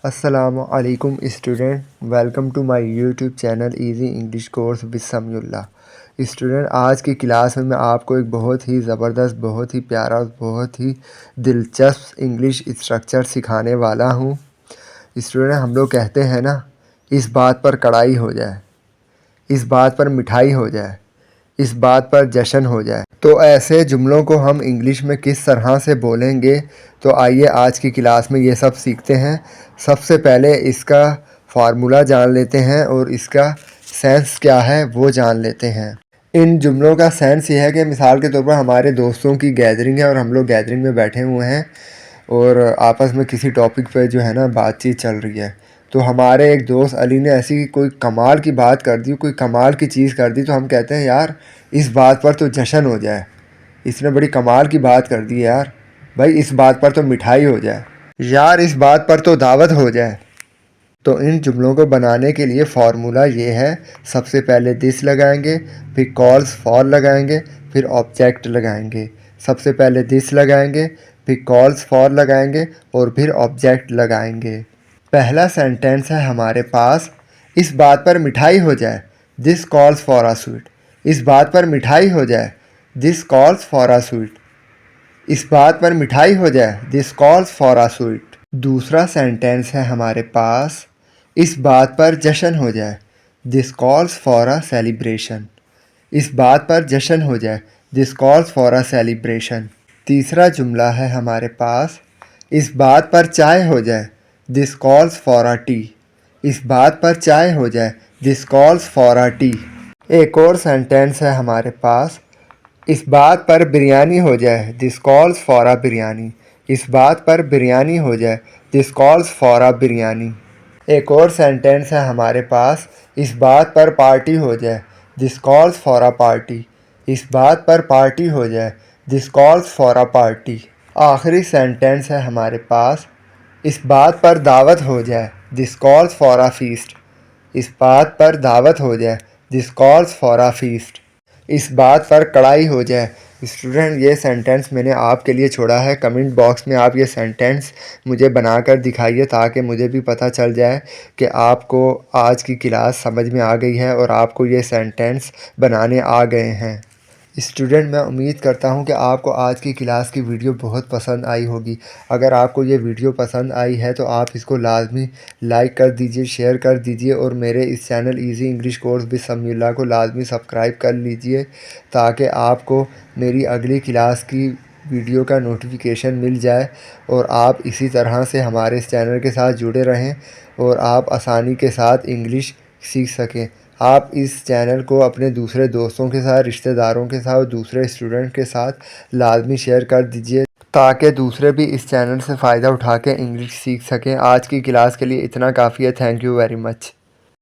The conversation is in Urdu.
السلام علیکم student, welcome to my YouTube channel easy English course with Sami Allah. Student, آج کی کلاس میں آپ کو ایک بہت ہی زبردست، بہت ہی پیارا، بہت ہی دلچسپ انگلش اسٹرکچر سکھانے والا ہوں۔ اسٹوڈنٹ، ہم لوگ کہتے ہیں نا، اس بات پر کڑھائی ہو جائے، اس بات پر مٹھائی ہو جائے، اس بات پر جشن ہو جائے، تو ایسے جملوں کو ہم انگلش میں کس طرح سے بولیں گے؟ تو آئیے آج کی کلاس میں یہ سب سیکھتے ہیں۔ سب سے پہلے اس کا فارمولہ جان لیتے ہیں اور اس کا سینس کیا ہے وہ جان لیتے ہیں۔ ان جملوں کا سینس یہ ہے کہ مثال کے طور پر ہمارے دوستوں کی گیدرنگ ہے اور ہم لوگ گیدرنگ میں بیٹھے ہوئے ہیں اور آپس میں کسی ٹاپک پہ جو ہے نا بات چیت چل رہی ہے، تو ہمارے ایک دوست علی نے ایسی کوئی کمال کی بات کر دی، کوئی کمال کی چیز کر دی، تو ہم کہتے ہیں یار اس بات پر تو جشن ہو جائے، اس نے بڑی کمال کی بات کر دی یار، بھائی اس بات پر تو مٹھائی ہو جائے، یار اس بات پر تو دعوت ہو جائے۔ تو ان جملوں کو بنانے کے لیے فارمولہ یہ ہے، سب سے پہلے دس لگائیں گے، پھر کالز فار لگائیں گے، پھر آبجیکٹ لگائیں گے۔ سب سے پہلے دس لگائیں گے، پھر کالز فار لگائیں گے اور پھر آبجیکٹ لگائیں گے۔ پہلا سینٹینس ہے ہمارے پاس، اس بات پر مٹھائی ہو جائے، دس کالز فار اے سویٹ۔ اس بات پر مٹھائی ہو جائے، دس کالز فار اے سویٹ۔ اس بات پر مٹھائی ہو جائے، دس کالز فار اے سویٹ۔ دوسرا سینٹینس ہے ہمارے پاس، اس بات پر جشن ہو جائے، دس کالز فار اے سیلیبریشن۔ اس بات پر جشن ہو جائے، دس کالز فار اے سیلیبریشن۔ تیسرا جملہ ہے ہمارے پاس، اس بات پر چائے ہو جائے، دس کالز فار اے ٹی۔ اس بات پر چائے ہو جائے، دس کالز فار اے ٹی۔ ایک اور سینٹینس ہے ہمارے پاس، اس بات پر بریانی ہو جائے، دس کالز فار اے بریانی۔ اس بات پر بریانی ہو جائے، دس کالز فار اے بریانی۔ ایک اور سینٹینس ہے ہمارے پاس، اس بات پر پارٹی ہو جائے، دس کالز فار اے پارٹی۔ اس بات پر پارٹی ہو جائے، دس کالز فار اے پارٹی۔ آخری سینٹینس ہے ہمارے پاس، اس بات پر دعوت ہو جائے، دس کالز فار اے فیسٹ۔ اس بات پر دعوت ہو جائے، دس کالز فار اے فیسٹ۔ اس بات پر کڑھائی ہو جائے۔ اسٹوڈنٹ، یہ سینٹینس میں نے آپ کے لیے چھوڑا ہے، کمنٹ باکس میں آپ یہ سینٹینس مجھے بنا کر دکھائیے تاکہ مجھے بھی پتہ چل جائے کہ آپ کو آج کی کلاس سمجھ میں آ گئی ہے اور آپ کو یہ سینٹینس بنانے آ گئے ہیں۔ اسٹوڈنٹ، میں امید کرتا ہوں کہ آپ کو آج کی کلاس کی ویڈیو بہت پسند آئی ہوگی۔ اگر آپ کو یہ ویڈیو پسند آئی ہے تو آپ اس کو لازمی لائک کر دیجئے، شیئر کر دیجئے اور میرے اس channel easy English course with سمیع اللہ کو لازمی سبسکرائب کر لیجئے تاکہ آپ کو میری اگلی کلاس کی ویڈیو کا نوٹیفیکیشن مل جائے اور آپ اسی طرح سے ہمارے اس چینل کے ساتھ جڑے رہیں اور آپ آسانی کے ساتھ انگلش سیکھ سکیں۔ آپ اس چینل کو اپنے دوسرے دوستوں کے ساتھ، رشتہ داروں کے ساتھ اور دوسرے اسٹوڈنٹ کے ساتھ لازمی شیئر کر دیجئے تاکہ دوسرے بھی اس چینل سے فائدہ اٹھا کے انگلش سیکھ سکیں۔ آج کی کلاس کے لیے اتنا کافی ہے۔ Thank you very much.